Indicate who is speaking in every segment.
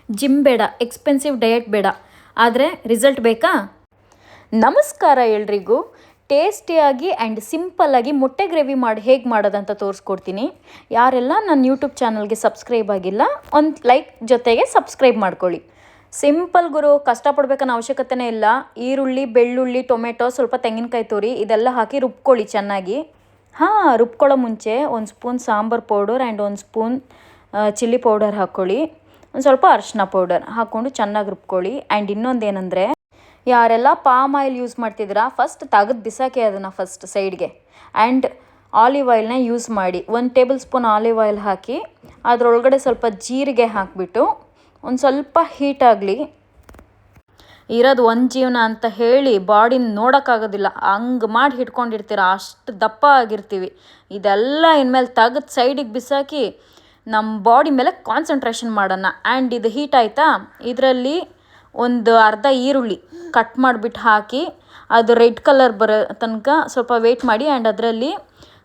Speaker 1: Gym ಬೇಡ, expensive diet ಬೇಡ, ಆದರೆ ರಿಸಲ್ಟ್ ಬೇಕಾ? ನಮಸ್ಕಾರ ಎಲ್ರಿಗೂ. ಟೇಸ್ಟಿಯಾಗಿ ಆ್ಯಂಡ್ ಸಿಂಪಲ್ಲಾಗಿ ಮೊಟ್ಟೆ ಗ್ರೇವಿ ಮಾಡಿ ಹೇಗೆ ಮಾಡೋದಂತ ತೋರಿಸ್ಕೊಡ್ತೀನಿ. ಯಾರೆಲ್ಲ ನನ್ನ ಯೂಟ್ಯೂಬ್ ಚಾನಲ್ಗೆ ಸಬ್ಸ್ಕ್ರೈಬ್ ಆಗಿಲ್ಲ, ಒಂದು ಲೈಕ್ ಜೊತೆಗೆ ಸಬ್ಸ್ಕ್ರೈಬ್ ಮಾಡ್ಕೊಳ್ಳಿ. ಸಿಂಪಲ್ ಗುರು, ಕಷ್ಟಪಡ್ಬೇಕನ್ನೋ ಅವಶ್ಯಕತೆನೇ ಇಲ್ಲ. ಈರುಳ್ಳಿ, ಬೆಳ್ಳುಳ್ಳಿ, ಟೊಮೆಟೊ, ಸ್ವಲ್ಪ ತೆಂಗಿನಕಾಯಿ ತುರಿ ಇದೆಲ್ಲ ಹಾಕಿ ರುಬ್ಕೊಳ್ಳಿ ಚೆನ್ನಾಗಿ. ರುಬ್ಕೊಳ್ಳೋ ಮುಂಚೆ 1 spoon sambar powder and 1 spoon chilli powder ಹಾಕ್ಕೊಳ್ಳಿ. ಒಂದು ಸ್ವಲ್ಪ ಅರಿಶಿನ ಪೌಡರ್ ಹಾಕ್ಕೊಂಡು ಚೆನ್ನಾಗಿ ರುಬ್ಕೊಳ್ಳಿ. ಆ್ಯಂಡ್ ಇನ್ನೊಂದೇನೆಂದರೆ, ಯಾರೆಲ್ಲ ಪಾಮ್ ಆಯಿಲ್ ಯೂಸ್ ಮಾಡ್ತಿದ್ದೀರಾ ಫಸ್ಟ್ ತೆಗೆದು ಬಿಸಾಕಿ ಅದನ್ನು ಫಸ್ಟ್ ಸೈಡ್ಗೆ. ಆ್ಯಂಡ್ ಆಲಿವ್ ಆಯಿಲ್ನ ಯೂಸ್ ಮಾಡಿ. 1 ಟೇಬಲ್ ಸ್ಪೂನ್ ಆಲಿವ್ ಆಯಿಲ್ ಹಾಕಿ ಅದರೊಳಗಡೆ ಸ್ವಲ್ಪ ಜೀರಿಗೆ ಹಾಕಿಬಿಟ್ಟು ಒಂದು ಸ್ವಲ್ಪ ಹೀಟ್ ಆಗಲಿ. ಇರೋದು ಒಂದು ಜೀವನ ಅಂತ ಹೇಳಿ ಬಾಡಿನ ನೋಡೋಕ್ಕಾಗೋದಿಲ್ಲ, ಹಂಗೆ ಮಾಡಿ ಹಿಡ್ಕೊಂಡಿರ್ತೀರ, ಅಷ್ಟು ದಪ್ಪ ಆಗಿರ್ತೀವಿ. ಇದೆಲ್ಲ ಇನ್ಮೇಲೆ ತೆಗೆದು ಸೈಡಿಗೆ ಬಿಸಾಕಿ ನಮ್ಮ ಬಾಡಿ ಮೇಲೆ ಕಾನ್ಸಂಟ್ರೇಷನ್ ಮಾಡೋಣ. ಆ್ಯಂಡ್ ಇದು ಹೀಟ್ ಆಯಿತಾ, ಇದರಲ್ಲಿ ಒಂದು ಅರ್ಧ ಈರುಳ್ಳಿ ಕಟ್ ಮಾಡಿಬಿಟ್ಟು ಹಾಕಿ ಅದು ರೆಡ್ ಕಲರ್ ಬರೋ ತನಕ ಸ್ವಲ್ಪ ವೆಯ್ಟ್ ಮಾಡಿ. ಆ್ಯಂಡ್ ಅದರಲ್ಲಿ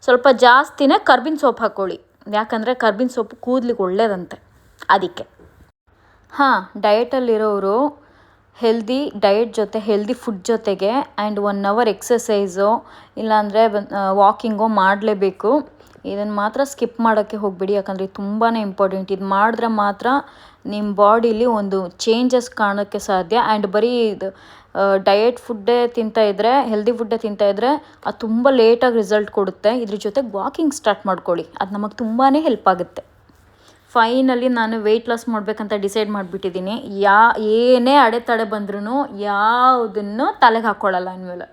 Speaker 1: ಸ್ವಲ್ಪ ಜಾಸ್ತಿನೇ ಕರ್ಬೇವಿನ ಸೊಪ್ಪು ಹಾಕ್ಕೊಳ್ಳಿ, ಯಾಕಂದರೆ ಕರ್ಬೇವಿನ ಸೊಪ್ಪು ಕೂದಲಿಗೆ ಒಳ್ಳೆಯದಂತೆ ಅದಕ್ಕೆ. ಡಯಟಲ್ಲಿರೋರು ಹೆಲ್ದಿ ಡಯಟ್ ಜೊತೆ ಹೆಲ್ದಿ ಫುಡ್ ಜೊತೆಗೆ ಆ್ಯಂಡ್ 1 ಅವರ್ ಎಕ್ಸಸೈಸು ಇಲ್ಲಾಂದರೆ ವಾಕಿಂಗು ಮಾಡಲೇಬೇಕು. ಇದನ್ನು ಮಾತ್ರ ಸ್ಕಿಪ್ ಮಾಡೋಕ್ಕೆ ಹೋಗಬೇಡಿ, ಯಾಕಂದರೆ ಇದು ತುಂಬಾ ಇಂಪಾರ್ಟೆಂಟ್. ಇದು ಮಾಡಿದ್ರೆ ಮಾತ್ರ ನಿಮ್ಮ ಬಾಡೀಲಿ ಒಂದು ಚೇಂಜಸ್ ಕಾಣೋಕ್ಕೆ ಸಾಧ್ಯ. ಆ್ಯಂಡ್ ಬರೀ ಇದು ಡಯಟ್ ಫುಡ್ಡೇ ತಿಂತಾಯಿದ್ರೆ, ಹೆಲ್ದಿ ಫುಡ್ಡೇ ತಿಂತಾಯಿದ್ರೆ ಅದು ತುಂಬ ಲೇಟಾಗಿ ರಿಸಲ್ಟ್ ಕೊಡುತ್ತೆ. ಇದ್ರ ಜೊತೆಗೆ ವಾಕಿಂಗ್ ಸ್ಟಾರ್ಟ್ ಮಾಡ್ಕೊಳ್ಳಿ, ಅದು ನಮಗೆ ತುಂಬಾ ಹೆಲ್ಪ್ ಆಗುತ್ತೆ. ಫೈನಲಿ ನಾನು ವೆಯ್ಟ್ ಲಾಸ್ ಮಾಡಬೇಕಂತ ಡಿಸೈಡ್ ಮಾಡಿಬಿಟ್ಟಿದ್ದೀನಿ. ಏನೇ ಅಡೆತಡೆ ಬಂದ್ರೂ ಯಾವುದನ್ನು ತಲೆಗೆ ಹಾಕ್ಕೊಳ್ಳಲ್ಲ ಇನ್ಮೇಲೆ.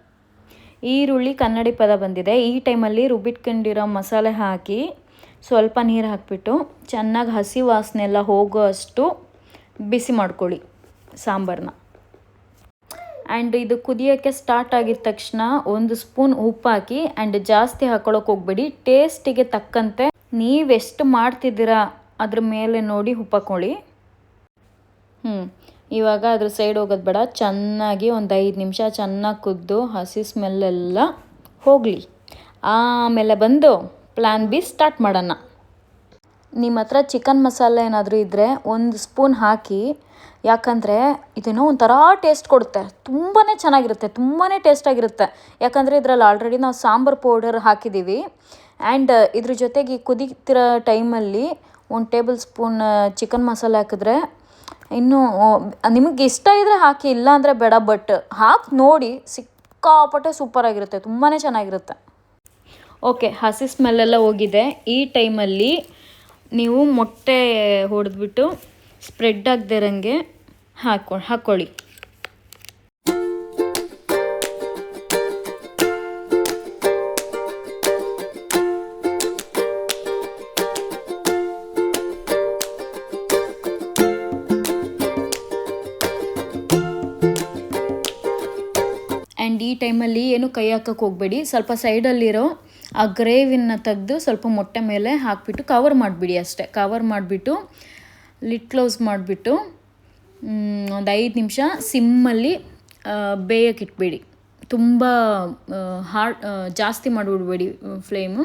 Speaker 1: ಈರುಳ್ಳಿ ಕನ್ನಡಿ ಪದ ಬಂದಿದೆ. ಈ ಟೈಮಲ್ಲಿ ರುಬ್ಬಿಟ್ಕೊಂಡಿರೋ ಮಸಾಲೆ ಹಾಕಿ ಸ್ವಲ್ಪ ನೀರು ಹಾಕಿಬಿಟ್ಟು ಚೆನ್ನಾಗಿ ಹಸಿ ವಾಸನೆ ಎಲ್ಲ ಹೋಗೋ ಅಷ್ಟು ಬಿಸಿ ಮಾಡ್ಕೊಳ್ಳಿ ಸಾಂಬಾರನ್ನ. ಆ್ಯಂಡ್ ಇದು ಕುದಿಯೋಕ್ಕೆ ಸ್ಟಾರ್ಟ್ ಆಗಿದ ತಕ್ಷಣ 1 ಸ್ಪೂನ್ ಉಪ್ಪು ಹಾಕಿ. ಆ್ಯಂಡ್ ಜಾಸ್ತಿ ಹಾಕ್ಕೊಳ್ಳೋಕೆ ಹೋಗಬೇಡಿ, ಟೇಸ್ಟಿಗೆ ತಕ್ಕಂತೆ ನೀವೆಷ್ಟು ಮಾಡ್ತಿದ್ದೀರಾ ಅದ್ರ ಮೇಲೆ ನೋಡಿ ಉಪ್ಪು ಹಾಕ್ಕೊಳ್ಳಿ. ಇವಾಗ ಅದ್ರ ಸೈಡ್ ಹೋಗೋದು ಬೇಡ, ಚೆನ್ನಾಗಿ ಒಂದು 5 ನಿಮಿಷ ಚೆನ್ನಾಗಿ ಕುದ್ದು ಹಸಿ ಸ್ಮೆಲ್ಲೆಲ್ಲ ಹೋಗಲಿ. ಆಮೇಲೆ ಬಂದು ಪ್ಲ್ಯಾನ್ ಬಿ ಸ್ಟಾರ್ಟ್ ಮಾಡೋಣ. ನಿಮ್ಮ ಹತ್ರ ಚಿಕನ್ ಮಸಾಲೆ ಏನಾದರೂ ಇದ್ದರೆ 1 ಸ್ಪೂನ್ ಹಾಕಿ, ಯಾಕಂದರೆ ಇದೇನೋ ಒಂಥರ ಟೇಸ್ಟ್ ಕೊಡುತ್ತೆ. ತುಂಬಾ ಚೆನ್ನಾಗಿರುತ್ತೆ, ತುಂಬಾ ಟೇಸ್ಟಾಗಿರುತ್ತೆ. ಯಾಕಂದರೆ ಇದರಲ್ಲಿ ಆಲ್ರೆಡಿ ನಾವು ಸಾಂಬಾರು ಪೌಡರ್ ಹಾಕಿದ್ದೀವಿ. ಆ್ಯಂಡ್ ಇದ್ರ ಜೊತೆಗೆ ಈ ಕುದೀತಿರೋ ಟೈಮಲ್ಲಿ 1 ಟೇಬಲ್ ಸ್ಪೂನ್ ಚಿಕನ್ ಮಸಾಲೆ ಹಾಕಿದ್ರೆ ಇನ್ನೂ ನಿಮಗೆ ಇಷ್ಟ ಇದ್ದರೆ ಹಾಕಿ, ಇಲ್ಲ ಅಂದರೆ ಬೇಡ. ಬಟ್ ಹಾಕಿ ನೋಡಿ, ಸಿಕ್ಕಾಪಟ್ಟೆ ಸೂಪರಾಗಿರುತ್ತೆ, ತುಂಬಾ ಚೆನ್ನಾಗಿರುತ್ತೆ. ಓಕೆ, ಹಸಿ ಸ್ಮೆಲ್ಲೆಲ್ಲ ಹೋಗಿದೆ. ಈ ಟೈಮಲ್ಲಿ ನೀವು ಮೊಟ್ಟೆ ಹೊಡೆದ್ಬಿಟ್ಟು ಸ್ಪ್ರೆಡ್ ಆಗದೆ ಇರೋಂಗೆ ಹಾಕ್ಕೊಳ್ಳಿ. ಆ್ಯಂಡ್ ಈ ಟೈಮಲ್ಲಿ ಏನು ಕೈ ಹಾಕೋಕ್ಕೆ ಹೋಗಬೇಡಿ. ಸ್ವಲ್ಪ ಸೈಡಲ್ಲಿರೋ ಆ ಗ್ರೇವಿನ ತೆಗೆದು ಸ್ವಲ್ಪ ಮೊಟ್ಟೆ ಮೇಲೆ ಹಾಕಿಬಿಟ್ಟು ಕವರ್ ಮಾಡಿಬಿಡಿ ಅಷ್ಟೇ. ಕವರ್ ಮಾಡಿಬಿಟ್ಟು ಲಿಡ್ ಕ್ಲೋಸ್ ಮಾಡಿಬಿಟ್ಟು ಒಂದು 5 ನಿಮಿಷ ಸಿಮ್ಮಲ್ಲಿ ಬೇಯಕ್ಕೆ ಇಟ್ಬೇಡಿ. ತುಂಬ ಜಾಸ್ತಿ ಮಾಡಿಬಿಡ್ಬೇಡಿ ಫ್ಲೇಮು.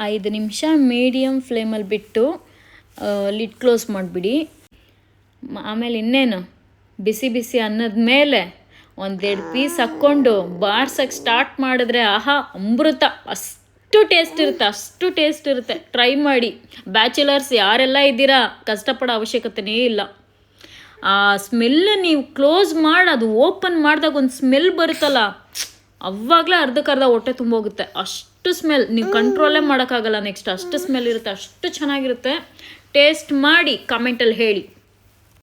Speaker 1: 5 ನಿಮಿಷ ಮೀಡಿಯಮ್ ಫ್ಲೇಮಲ್ಲಿ ಬಿಟ್ಟು ಲಿಡ್ ಕ್ಲೋಸ್ ಮಾಡಿಬಿಡಿ. ಆಮೇಲೆ ಇನ್ನೇನು, ಬಿಸಿ ಬಿಸಿ ಅನ್ನದ ಮೇಲೆ 1-2 ಪೀಸ್ ಹಾಕ್ಕೊಂಡು ಬಾರ್ಸಕ್ಕೆ ಸ್ಟಾರ್ಟ್ ಮಾಡಿದ್ರೆ ಅಮೃತ. ಅಷ್ಟು ಟೇಸ್ಟ್ ಇರುತ್ತೆ. ಟ್ರೈ ಮಾಡಿ. ಬ್ಯಾಚುಲರ್ಸ್ ಯಾರೆಲ್ಲ ಇದ್ದೀರಾ, ಕಷ್ಟಪಡೋ ಅವಶ್ಯಕತೆನೇ ಇಲ್ಲ. ಆ ಸ್ಮೆಲ್ ನೀವು ಕ್ಲೋಸ್ ಮಾಡಿ ಅದು ಓಪನ್ ಮಾಡಿದಾಗ ಒಂದು ಸ್ಮೆಲ್ ಬರುತ್ತಲ್ಲ, ಅವಾಗಲೇ ಅರ್ಧಕ್ಕರ್ಧ ಹೊಟ್ಟೆ ತುಂಬೋಗುತ್ತೆ. ಅಷ್ಟು ಸ್ಮೆಲ್ ನೀವು ಕಂಟ್ರೋಲೇ ಮಾಡೋಕ್ಕಾಗಲ್ಲ. ನೆಕ್ಸ್ಟ್ ಅಷ್ಟು ಸ್ಮೆಲ್ ಇರುತ್ತೆ, ಅಷ್ಟು ಚೆನ್ನಾಗಿರುತ್ತೆ. ಟೇಸ್ಟ್ ಮಾಡಿ ಕಮೆಂಟಲ್ಲಿ ಹೇಳಿ.